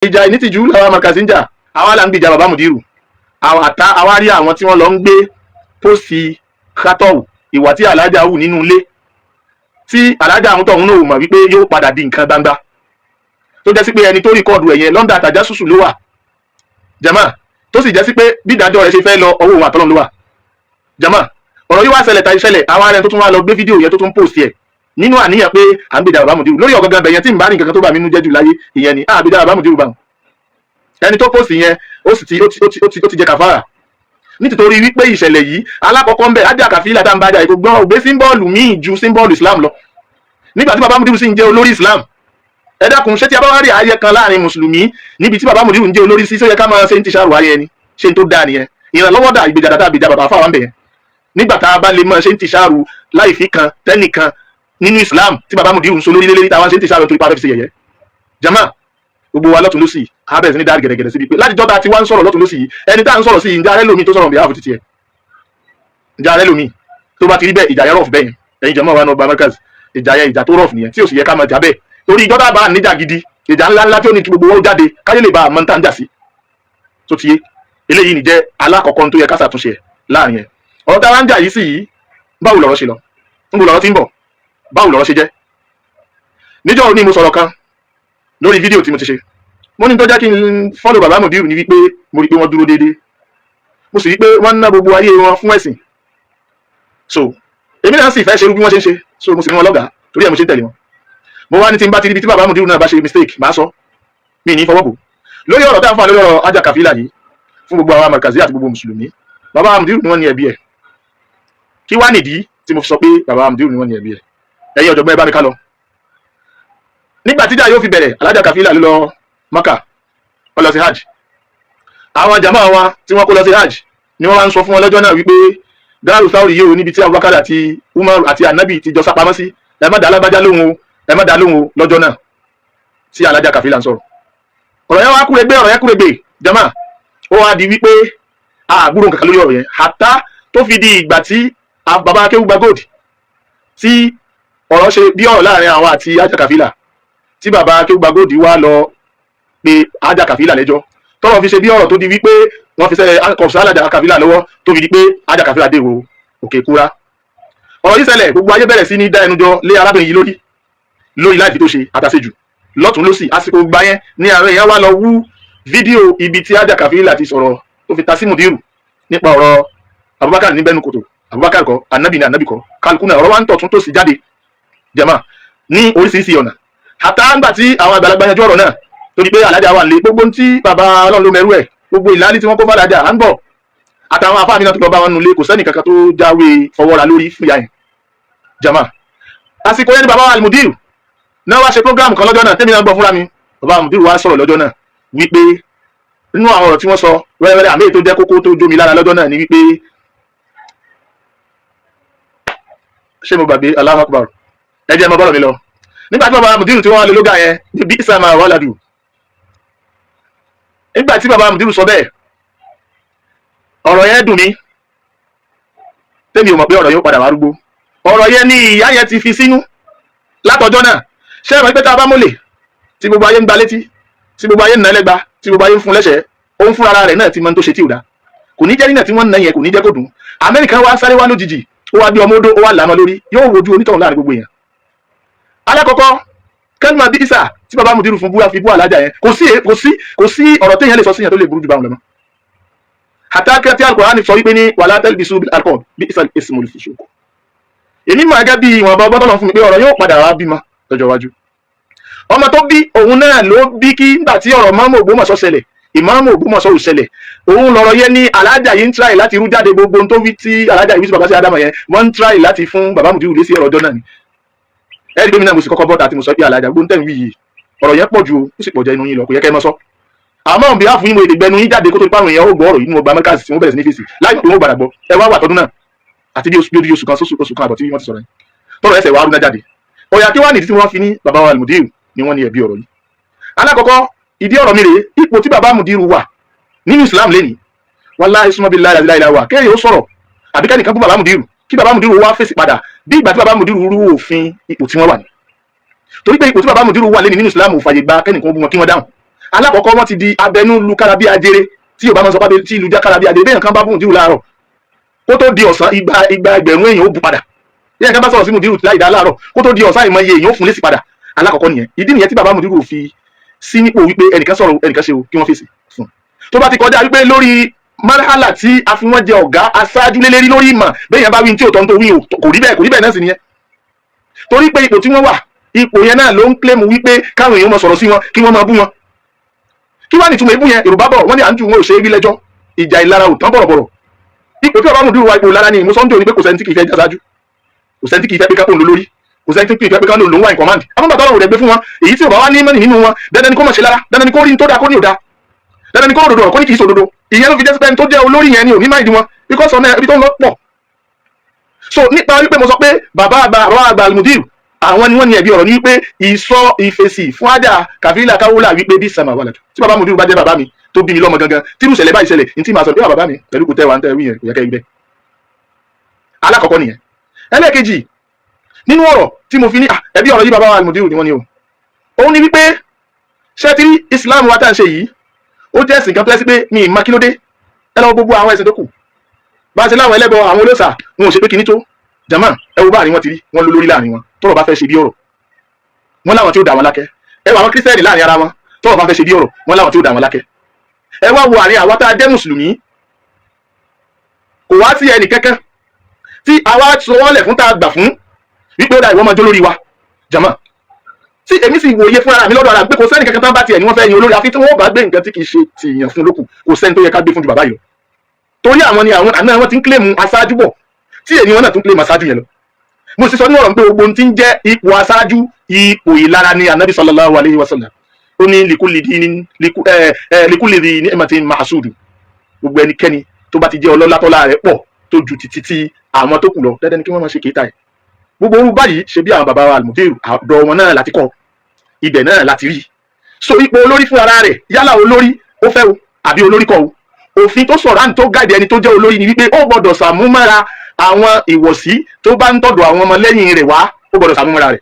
ìjà ìnítìjú làwọn Markazi ń jà, àwa là ń gbìjà bàbá Mudiru, àwa rí àwọn tí wọ́n lọ ń gbé pósì kátọ́wù ìwà tí alájà hù nínú ilé tí alájà àwọn tọ̀hún náà ò mọ̀ wípé yóò padà di nǹkan gbangba tó jẹ́ sí pé ẹni tó rìkọ́ọ̀dù ẹ̀yẹn London àtàjásùsù ló wà jama, tó sì jẹ́ sí pé bí ìdájọ́ rẹ̀ ṣe fẹ́ lọ ọwọ́ òun àtọ́lọ́run ló wà jama. Ọ̀rọ̀ yìí wá ṣẹlẹ̀ tàbí ṣẹlẹ̀ àwọn ará ẹni tó tún wá lọ gbé fídíò yẹn tó tún post ẹ̀ nínú àníyàn pé à ń gbèjà bàbá Mudiru lórí ọ̀gángan bẹ̀yẹn tí n bá ní nǹkan tó bá mi nú jẹ́ jù láyé ìyẹn ni àgbèjà bàbá Mudiru bá wọn. Ẹni tó post yẹn ó ti jẹ kàfàrà nítorí wípé ìṣẹ̀lẹ̀ yìí alákọ̀ọ́kọ́ ń bẹ̀ ájà kàfílà tá ń bájà èkó gbọ́n ògbé símbọ́ọ̀lù míì ju símbọ́ọ̀lù Islam lọ nígbà tí bàbá Mudiru sì ń jẹ́ olórí Islam. Ẹ dákun, ṣé tí a bá wá rí ayẹyẹ kan láàrin mùsùlùmí níbi tí bàbá Mudiru ń jẹ́ olórí sí só yẹ ká máa ṣe ń ti ṣàrò ayẹyẹ ni, ṣe ń tó dáa nìyẹn. Ìrànlọ́wọ́ dà ìgbèjà dàda àbèjà bàbá fáwọn bẹ̀yẹn nígbà tá a bá lè máa ṣe ń ti ṣàrò láìfi kan tẹ́nìkan nínú Islam tí bàbá Mudiru ń so lórí lélẹ́rí táwọn ṣe ń ti ṣàrò torí pa fẹ́ fi ṣe yẹ̀yẹ́. Jama, gbogbo wa lọ́tún lọ́sì abẹ́rẹ́ sí ní dáàrí gẹ̀rẹ́gẹ̀rẹ́ síbi pé láti jọ́ta tí wá ń sọ̀rọ̀ lọ́tún lọ́sì yìí ẹni tá à ń sọ̀rọ̀ sí ìjà rẹ lómi tó sọ̀rọ̀ bí ààfù títí ẹ̀ ìjà rẹ lómi tó bá ti rí bẹ́ẹ̀ ìjà yẹn rọ̀fù bẹ́yẹn ẹ̀yin jẹ́mọ́ wa náà gba Markaz ìjà yẹn ìjà tó rọ̀fù nìyẹn tí ò sì yẹ ká máa jà bẹ́ẹ̀ torí ìjọba bá níjà gidi ìjà ńláńlá tí ó ní kí gbogbo wọn jáde káyé lè bá àmọ́ tá ń jà sí tó ti yé. Eléyìí ni jẹ́ alákọ̀ọ́kọ́ tó yẹ ká ṣàtúnṣe láàrin yẹn. Ọ̀rọ̀ tá a wá ń jà yìí sí yìí báwo lọ̀rọ̀ ṣe lọ níbo lọ̀rọ̀ ti ń bọ̀ báwo lọ̀rọ̀ ṣe jẹ́. Níjọ́ òní mo sọ̀rọ̀ kan lórí fídíò tí mo ti ṣe, mo ní tó jẹ́ kí n fọ́lọ̀ bàbá Mudiru ní wípé mo rí pé wọ́n dúró déédéé, mo sì rí pé wọ́n ń ná gbogbo ayé wọn fún ẹ̀sìn, so èmi náà sì fẹ́ ṣerú bí wọ́n ṣe ń ṣe, so mo sì ní wọn lọ́gàá torí ẹ̀ mo ṣe ń tẹ̀lé wọn. Mo wá ní tí n bá ti rí ibi tí bàbá Mudiru náà bá ṣe mistake máa sọ mi ní fọwọ́ bò lórí ọ̀rọ̀ tá à ń fà lórí ọ̀rọ̀ ájà kàfílà yìí fún gbogbo àwọn Markazi àti gbogbo mùsùlùmí. Bàbá Mudiru ni wọ́n ní ẹ̀bi ẹ̀, kí wá nìdí tí mo fi sọ pé bàbá Mudiru ni wọ́n ní ẹ̀bi ẹ̀. Ẹ̀yin ọ̀jọ̀gbọ́n ẹ bá mi ká lọ. Nígbà tíjà yóò fi bẹ̀rẹ̀ alájà kàfílà ló lọ Maka, ó lọ sí hajj. Àwọn jàmáà wa tí wọ́n kó lọ sí hajj ni wọ́n wá ń sọ fún wọn lọ́jọ́ náà wípé gáàrú sáwùrì yìí ò níbi tí Abubakar àti Umar àti Anabi ti jọ sápamọ́ sí, ẹ má dá alágbájá lóhùn o, ẹ má dá lóhùn o lọ́jọ́ náà tí alájà kàfílà ń sọ̀rọ̀. Ọ̀rọ̀ yẹn wá kúrègbè, ọ̀rọ̀ yẹn kúrègbè jàmáà, ó wá di wípé àgbúrò nǹkan kan lórí ọ̀rọ̀ yẹn hàtá tó fi di ìgbà tí bàbá Akéwùgbà Gold tí ọ̀rọ̀ ṣe bí ọ̀rọ̀ láàrin àwọn àti ájà kàfílà tí bàbá Akéwùgbà Gold wá lọ pé ájà kàfílà lẹ́jọ́ tọ́rọ̀ fi ṣe bí ọ̀rọ̀ tó di wípé wọ́n fi ṣẹlẹ̀ kọ̀ọ̀sì alájà kàfílà lọ́wọ́ tó fi di pé ájà kàfílà dé wo òkè kúra. Ọ̀rọ̀ yìí ṣẹlẹ̀ gbogbo ayé bẹ̀rẹ̀ sí ní dá ẹnu jọ lé arábìnrin yìí lórí láìfi tó ṣe àtàṣejù lọ́tún lọ́sì. Àsìkò gbà yẹn ní àwọn èèyàn wá lọ wú fídíò ibi tí ájà kàfílà ti sọ̀rọ̀ tó fi ta sí Mudiru nípa ọ̀rọ̀ Abubakar ní bẹ́nu kòtò, Abubakar kọ́ Anabi ní Anabi kọ́ kálukú náà ọ̀rọ̀ wa ń tọ̀tún tó sì jáde jàmáà ní oríṣiríṣi ọ̀nà. Àtà ńgbà tí àwọn àgbàlagbà yanjú ọ̀rọ̀ náà torí pé alájà wà nílé gbogbo tí bàbá Ọlọ́run ló mẹ́rú ẹ̀ gbogbo ìlàlí tí wọ́n kó fàdájà à ń bọ̀ àtàwọn afáàmì náà tó lọ bá wọn nulẹ̀ kò sẹ́nì kankan tó jáwé fọwọ́ra lórí fúyà yẹn jàmáà. Àsìkò yẹn ni bàbá wa Mudiru náà wá ṣe program kan lọ́jọ́ náà tẹ́mi náà gbọ́ fúnra mi. Bàbá Mudiru wá sọ̀rọ̀ lọ́jọ́ náà wípé nínú àwọn ọ̀rọ̀ tí wọ́n sọ wẹ́rẹ́wẹ́rẹ́ àmì tó jẹ́ kókó tó jómi lára lọ́jọ́ náà ni wípé ṣé mo gbàgbé Allahu Akbar ẹ jẹ́ mọ́ bọ́rọ̀ mi lọ. Nígbà tí bàbá Mudiru tí wọ́n wá lé lóga yẹn bí ìsàmà wàládù, nígbà tí bàbá Mudiru sọ bẹ́ẹ̀ ọ̀rọ̀ yẹn dùn mí tẹ́mi ò mọ̀ pé ọ̀rọ̀ yẹn ó padà wá rúgbó. Ọ̀rọ̀ yẹn ni ìyá yẹn ti fi sínú látọjọ́ náà. Ṣé ẹ mọ̀ pé tá a bá mọ́lẹ̀ tí gbogbo ayé ń gba létí tí gbogbo ayé ń nà lẹ́gba tí gbogbo ayé ń fún lẹ́sẹ̀ ó ń fúnra rẹ̀ náà ti mọ tó ṣe tí ò dá, kò ní jẹ́ nínà tí wọ́n ń nà yẹn kò ní jẹ́ kó dùn. Amẹ́ríkà wá sáré wá lójijì ó wá gbé ọmọ odó ó wá lànà lórí yóò wojú onítọ̀hún láàrin gbogbo èèyàn. Alákọ̀ọ́kọ́ kẹ́lùmọ̀ bí ìsà tí bàbá Mudiru fún búra fi bú alájà yẹn kò sí ọ̀rọ̀ téèyàn lè sọ síyàn tó lè burú jù báwọn lọ mọ́. Àtàkẹ́ tí Al-Qur'ani sọ wípé ní wala talbisu bil alqab bi'sal ismul fusuq. Èmi mọ̀ gẹ́gẹ́ bí ìwọ̀n bá bọ́tọ̀ lọ fún mi pé ọ̀rọ̀ yóò padà wá bímọ lọ́jọ́ iwájú. Ọmọ tó bí òun náà ló bí kí nígbà tí ọ̀rọ̀ Ìmáàmù Ògbómọ̀ṣọ́ ṣẹlẹ̀ Ìmáàmù Ògbómọ̀ṣọ́ ò ṣẹlẹ̀ òun lọ̀rọ̀ yẹn ní alájà yìí ń tíráì láti rú jáde gbogbo tó wí tí alájà yìí sí bàbá sí Ádámọ̀ yẹn wọ́n ń tíráì láti fún bàbá Mudiru lé sí ọ̀rọ̀ ọjọ́ náà ni. Ẹ̀rí gómìnà mo sì kọ́kọ́ bọ́ta tí mo sọ pé alájà gbóhùn tẹ̀wé yìí ọ̀rọ̀ yẹn pọ̀ ju ó sì pọ̀ jẹ́ inú yín lọ kò yẹ kẹ́ ẹ mọ́ sọ. Àmọ́ òun bí wàá fún yín mo èdè gbẹnu yín jáde kó tó ipá àwọn èèyàn ó gbọ́ ọ̀rọ̀ yìí nínú ọgbà Markaz tí wọ́n bẹ̀rẹ̀ sí ní fèsì láì pé wọ́n gbàdà gbọ́ ẹ wá wà tọdún náà àti bí oṣù kan àbọ̀ tí wọ́n ti sọ̀rọ̀ yẹn tọ́rọ̀ ẹsẹ̀ wàá rúná jáde. Ọ̀yà kí wàá nìdí tí wọ́n fi ní bàbá wa Mudiru ni wọ́n ní ẹ̀bi ọ̀rọ̀ yìí. Alákọ̀ọ́kọ́ ìdí ọ̀rọ̀ mi rèé ipò tí bàbá Mudiru wà nínú Islam lẹ́nìí wallahi summa billahi la ilaha kéèyàn ó sọ̀rọ̀ àbí kẹ́nìkan bú bàbá Mudiru kí bàbá Mudiru wá fèsì padà bí ìgbà tí bàbá Mudiru rú òfin ipò tí wọ́n wà ní. Torí pé ipò tí bàbá Mudiru wà lẹ́nìí nínú Islam ò fàyè gba kẹ́nìkan bú wọn kí wọ́n dáhùn. alákọ̀ọ́kọ́ wọ́n ti di abẹnú lu kára bí ajere tí yorùbá máa sọ pé tí ìlú já kára bí ajere bẹ́ẹ̀ kan bá bùn dírù láàárọ̀ kó tó di ọ̀sán igba ẹgbẹ̀rún èèyàn ó bu padà bẹ́ẹ̀ kan bá sọ̀rọ̀ sí mùdírù láì dá láàárọ̀ kó tó di ọ̀sán ìmọ̀ iye èèyàn ó fún lésì padà alákọ̀ọ́kọ́ nìyẹn ìdí nìyẹn tí bàbá mùdírù fi sí nípò wípé ẹnìkan sọ̀rọ̀ ẹnìkan ṣe o kí wọ́n fèsì fún tó bá ti kọjá wípé lórí marhala tí a fi wọ́n jẹ ọ̀gá aṣáájú lélẹ́rí lórí ìmọ̀ bẹ́ẹ̀ yẹn bá wí tí ò tọ́ tó wí kò rí bẹ́ẹ̀ náà sì nìyẹn torí pé ipò tí wọ́n wà ipò yẹn náà ló ń kílẹ̀mù wípé káwọn èèyàn máa sọ̀rọ̀ sí wọn kí wọ́n máa bú wọn kí wàá nìtumọ̀ ibú yẹn Yorùbá bọ̀ wọ́n ní à ń ju wọn ò ṣe é rí lẹ́jọ́ ìjà ìlara ò tán bọ̀rọ̀bọ̀rọ̀ ipò tí bàbá mùdírù wa ipò lára ni ìmúsọ́njò ni pé kò sẹ́ni tí kì í fẹ́ jásáájú kò sẹ́ni tí kì í fẹ́ pé kápò lórí kò sẹ́ni tí kì í fẹ́ pé kápò lòún wà ní command amúgbàtà ọ̀rọ̀ rẹ̀ gbé fún wọn èyí tí ò bá wá ní mẹ́rin nínú wọn dandan ni kó mọ̀ ṣe lára dandan ni kó rí ní tó dáa kó ní ò dáa dandan ni kó ròdòdò ọ̀rọ̀ kó ní kì í sòdodo ìyẹn ló fi jẹ́ pé ẹni tó jẹ́ olórí yẹn ni ò ní máìdí wọn because ọ̀nà ibi tó ń lọ pọ̀ so nípa wípé mo sọ pé bàbá àgbà Al-Mudir àwọn ni wọ́n ní ẹ̀bi ọ̀rọ̀ ní wípé ìsọ ìfèsì fún Haja Kafila Kaula wípé bí sàmà wà lẹ́tọ̀ tí bàbá Mudir bá jẹ́ bàbá mi tó bí mi lọ́mọ gangan tí irú ìṣẹ̀lẹ̀ báyìí ṣẹlẹ̀ ní tí màá sọ pé bàbá mi pẹ̀lú kò tẹ́wàá ń tẹ́wí yẹn kò yẹ kẹ́ ibẹ̀ alákọ̀ọ́kọ́ nìyẹn ẹlẹ́ẹ̀kejì nínú ọ̀rọ̀ tí mo fi ní ẹ̀bi ọ̀rọ̀ yìí bàbá Al-Mudir ni wọ́n ní o òun ni wípé ṣẹ́tìrí Islam wa tá à ń ṣe yìí ó jẹ́ ẹ̀sìn kan pẹ́sí pé mi ì má kí ló dé ẹ lọ gbogbo àwọn ẹ̀sìn tó kù bá a ṣe láwọn ẹlẹ́bọ àwọn olóòṣà wọn ò ṣe pé kíní tó jama ẹ wo báàrin wọn ti rí wọn ló lórí láàrin wọn tọ́rọ̀ bá fẹ́ ṣe bí ọ̀rọ̀ wọn láwọn tí ó dà wọn lákẹ́ ẹ wo àwọn kírísítẹ́nì láàrin ara wọn tọ́rọ̀ bá fẹ́ ṣe bí ọ̀rọ̀ wọn láwọn tí ó dà wọn lákẹ́ ẹ wá wo àárín àwa tá a jẹ́ mùsùlùmí kò wá sí ẹnì kankan tí àwa sọ wọn lẹ̀ fún tá a gbà fún wípé ó dà ìwọ́n máa jó lórí wa jama tí èmi sì wòye fún ara mi lọ́dọ̀ ara pé kò sẹ́ni kankan tán bá tiẹ̀ ni wọ́n fẹ́ yin olórí àfi tí wọ́n bá gbé nǹkan tí kì í ṣe tìyàn fún lókù kò sẹ́ni tó yẹ ká gbé fún ju bàbá yìí lọ torí àwọn ni àwọn àná wọn ti ń kílèmù aṣáájú bọ̀ tí èyí wọn náà tún kílèmù aṣáájú yẹn lọ mo sì sọ ní ọ̀rọ̀ pé gbogbo ohun tí ń jẹ́ ipò aṣáájú ipò ìlara ni anabi sallallahu alayhi wa sallam ó ní likulli dhi ni'matin mahsudu gbogbo ẹnikẹ́ni tó bá ti jẹ́ ọlọ́lá tọ́lá rẹ̀ pọ̀ tó ju títí tí àwọn tó kù lọ dandan ni kí wọ́n máa ṣe kéta ẹ̀ gbogbo orú báyìí ṣe bí àwọn bàbá wa Al-Mudir àdọ̀ wọn náà láti kọ́ ibẹ̀ náà láti rí so ipò olórí fún ara rẹ̀ yálà olórí ó fẹ́ o àbí olórí kọ́ o òfin tó sọ̀rọ̀ àǹtó gáàdì ẹni tó jẹ́ olórí ni wípé ó gbọ́dọ̀ sàmúmọ́ra àwọn ìwọ̀sí tó bá ń tọ̀dọ̀ àwọn ọmọ lẹ́yìn rẹ̀ wá ó gbọ́dọ̀ sàmúmọ́ra rẹ̀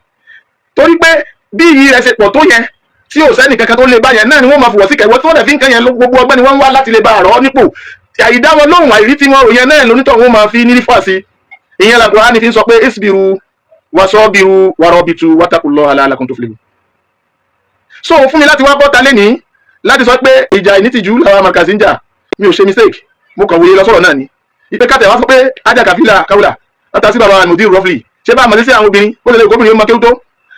torí pé bí iyì rẹ̀ ṣe pọ̀ tó yẹn tí ò sẹ́ni kankan tó lè bá yẹn náà ni wọ́n máa fọwọ́ sí kẹ̀wọ́ tí wọ́n dẹ̀ fi ń kẹ́yẹn gbogbo ọgbẹ́ ni wọ́n ń wá láti lè bá àrọ́ nípò àyídá wọn lóhùn àìrí tí wọ́n rò yẹn náà lónítọ̀ wọn máa fi nílí fà sí ìyẹn Al-Qur'ani fi ń sọ pé isbiru wasabiru warabitu wattaqullaha la'allakum tuflihun so fún mi láti wá bọ́ta lénìí láti sọ pé ìjà ìnítìjú làwọn Markazi ń jà mi ò ṣe mistake mo kàn wòye lọ sọ̀rọ̀ náà ni ipe kátẹ̀ wá sọ pé Haja Kafila Kaula ọ̀tà sí bàbá Al-Mudir roughly ṣé bá àmọ́ sí àwọn obìnrin ó lè lè gómìnir ó mọ kéwú tó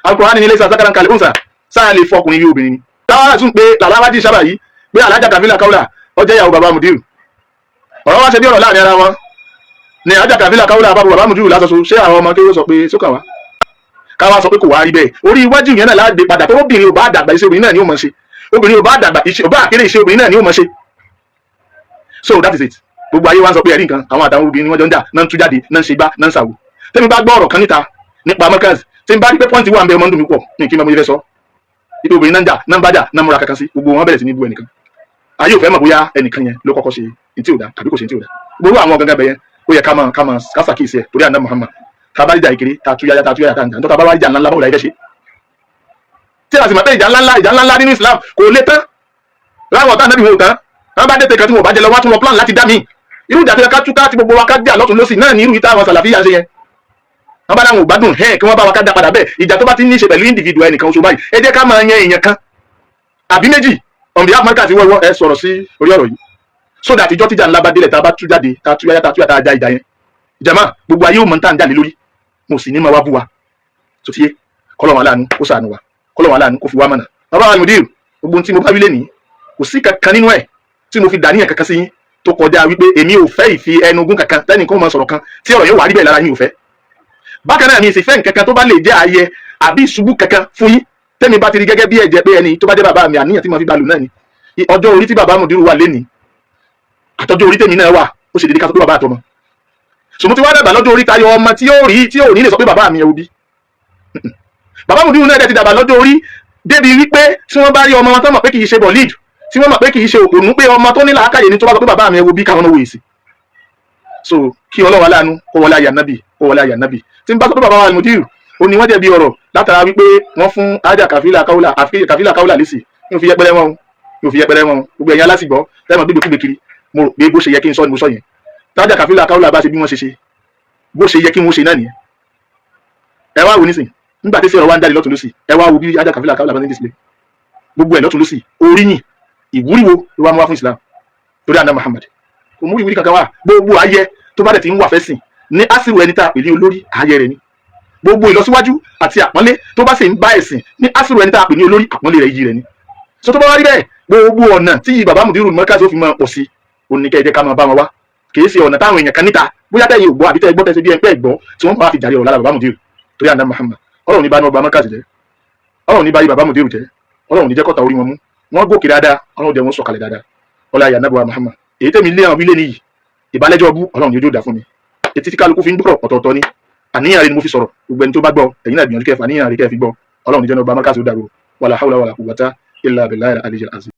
Al-Qur'ani ní ilé ìsàsákàrà kalẹ̀ òǹsà sáà lè fọkùnrin bí obìnrin ni táwa tún pé làláwájì sábà yìí pé Haja Kafila Kaula ọjọ́ ìyàwó bàbá Al-Mudir ọ̀rọ̀ wá ṣe bí ọ̀rọ̀ láàrin ara wọn ni Haja Kafila Kaula bàbá Al-Mudir lásọsọ ṣé àwọn ọmọ kéwú sọ pé sókà wá káwá sọ pé kò wá rí bẹ́ẹ̀ orí iwájú yẹn náà láàgbé padà tó obìnrin ò bá dàgbà iṣẹ́ obìnrin náà ni ó mọ̀ ṣe obìnrin ò bá dàgbà iṣẹ́ ò bá àkéré iṣẹ́ obìnrin náà ni ó mọ̀ ṣe so that is it gbogbo ayé wa ń sọ pé ẹ̀rí nǹkan àwọn àtàwọn obìnrin wọn jọ ń jà náà ń tú jáde náà ń ṣe gbá náà ń ṣàwò tẹ́mi bá gbọ́ ọ̀rọ̀ kan níta nípa Markazi tí n bá rí pé pọ́ǹtì wà ń bẹ ọmọ ń dùn mí pọ̀ ní kí n bá mo fẹ́ sọ ipe obìnrin náà ń jà náà ń bájà náà ń múra kankan sí gbogbo wọn bẹ̀rẹ̀ sí ní bú ẹnìkan ayé ò fẹ́ mọ̀ bóyá ẹnìkan yẹn ló kọ́kọ́ ṣe ní tí ò dá tàbí kò ṣe ní tí ò dá gbogbo àwọn gangan bẹ yẹn ó yẹ ká ṣàkíyèsí ẹ̀ torí àná Muhammad tá a bá rí ìjà ìkéré tá a tú yáyá tá a ń tọ́ tá a bá wá ìjà ńláńlá báwo la yẹ fẹ́ ṣe tí a sì mọ̀ pé ìjà ńláńlá nínú Islam kò lè tán láwọn ọ̀tá nábì wọn ò tán wọn bá dé tẹ̀kan tí wọn ò bá jẹ lọ wá tún lọ plan láti dá mi irú ìjà tó yẹ ká túká tí gbogbo wa ká jà lọ́tún lọ́sì náà ní irú ìta àwọn sàlàfíà ṣe yẹn wọn bá dáhùn ògbádùn kí wọn bá wa ká dá padà bẹ́ẹ̀ ìjà tó bá ti ní í ṣe pẹ̀lú individual ẹnìkan oṣù báyìí ẹ jẹ́ ká máa yan èèyàn kan àbí méjì on behalf Markazi wọ́wọ́ ẹ sọ̀rọ̀ sí orí ọ̀rọ̀ yìí so that ìjọ tíjà ńlá bá délẹ̀ tá a bá tú jáde tá a tú yáyá tá a tú yá tá a já ìjà yẹn ìjàmá gbogbo ayé ò mọ̀ ń tà ń jalè lórí mo sì ní máa wá bú wa tó ti yé kọ́lọ́wọ́n aláàánú kó ṣàánú wa kọ́lọ́wọ́n aláàánú kó fi wá mọ̀nà bàbá Al-Mudir gbogbo ohun tí mo bá wí lénìí kò sí kankan nínú ẹ̀ tí mo fi dàníyàn kankan sí yín tó kọjá wípé èmi ò fẹ́ ìfi ẹnu gún kankan tẹ́nì kan máa sọ̀rọ̀ kan tí ọ̀rọ̀ yóò wá rí bẹ́ẹ̀ lára yín ò fẹ́ bákan náà mi sì fẹ́ nǹkan kan tó bá lè jẹ́ ayẹ àbí ìṣubú kankan fún yín tẹ́mi bá ti rí gẹ́gẹ́ bí ẹ̀jẹ̀ pé ẹni tó bá jẹ́ bàbá mi àníyàn tí mo fi balù náà ni ọjọ́ orí tí bàbá Al-Mudir wà lénìí àtọ́jọ́ orí tèmi náà wà ó ṣe dédé ká sọ pé bàbá àtọmọ sòmù tí wàá dàgbà lọ́jọ́ orí tayọ ọmọ tí yóò ní lè sọ pé bàbá mi ẹ wo bí bàbá Al-Mudir náà dẹ̀ ti dàgbà lọ́jọ́ orí débi wípé tí wọ́n bá rí ọmọ wọn tó mọ̀ pé kì í ṣe bọ̀líìdù tí wọ́n mọ̀ pé kì í ṣe òpònú pé ọmọ tó ní làákàyè ni tó bá sọ pé bàbá mi ẹ wo bí káwọn náà wòye sí so kí Ọlọ́run aláàánú kó wọlé àyà nábì tí n bá sọ pé bàbá Al-Mudir ó ní wọ́n jẹ̀bi ọ̀rọ̀ látara wípé wọ́n fún Haja Kafila Kaula lẹ́sì ní òfin yẹpẹrẹ wọn yóò fi yẹpẹrẹ wọn gbogbo ẹ̀yin alásìgbọ́ tẹ́mọ̀ gbígbé kúgbe kiri mo rò pé bó ṣe yẹ kí n sọ ni mo sọ yẹn tájà kàfílà káwùlà bá ṣe bí wọ́n ṣe ṣe bó ṣe yẹ kí wọ́n ṣe náà nìyẹn. ẹ wá wo nísìn nígbà tí sẹ́yìn ọ̀rọ̀ wá ń jáde lọ́tún lọ́sì ẹ wá wo bí tájà kàfílà káwùlà bá ń display gbogbo ẹ̀ lọ́tún lọ́sì oríyìn ìwúrí wo ló wá mú wá fún Islam torí àná Muhammad kò mú ìwúrí kankan wá gbogbo ayẹ tó bá dẹ̀ ti ń wà fẹ́ sìn ní àsìrò ẹni tá a pè ní olórí ayẹ rẹ̀ ni gbogbo ìlọsíwájú àti àpọ́nlé tó bá sì ń bá ẹ̀sìn ní àsìrò ẹni tá a pè ní olórí àpọ́nlé rẹ̀ yìí rẹ̀ ni. sọ tó bá wá rí bẹ́ẹ̀ gbogbo ọ̀nà tí bàbá Mudiru Markaz ó fi máa pọ̀ sí oníkẹ́ẹ̀dẹ́ ká máa bá wọn wá kì í ṣe ọ̀nà táwọn èèyàn kan níta bóyá tẹ́ yìí ò gbọ́ àbí tẹ́ gbọ́ tẹ́ ṣe bí ẹgbẹ́ ẹ̀gbọ́ tí wọ́n máa fi jàre ọ̀rọ̀ lára bàbá Mudiru torí àná Muhammad ọlọ́run ní bá ní ọba Markaz jẹ́ ọlọ́run ní bá yí bàbá Mudiru jẹ́ ọlọ́run ní jẹ́ kọ́ta orí wọn mú wọ́n gòkè dáadáa ọlọ́run jẹ́ wọn sọ̀kalẹ̀ dáadáa ọlá ayé anábọ̀ Muhammad èyí tẹ́mi lé àwọn wílé nìyí ìbálẹ́jọ́ ọbú ọlọ́run yóò dà fún mi etí tí kálukú fi ń gbọ́rọ̀ ọ̀tọ̀ọ̀tọ̀ ni àníyàn rẹ ni mo fi sọ̀rọ̀ gbogbo ẹni tó bá gbọ́ ẹ̀yin náà gbìyànjú kẹfà àníyàn rẹ kẹ́ fi gbọ́ ọlọ́run ní jẹ́ ní ọba Markaz ó dàrú wàlà hawla wàlà quwwata illa billahi al-aliyyil azim.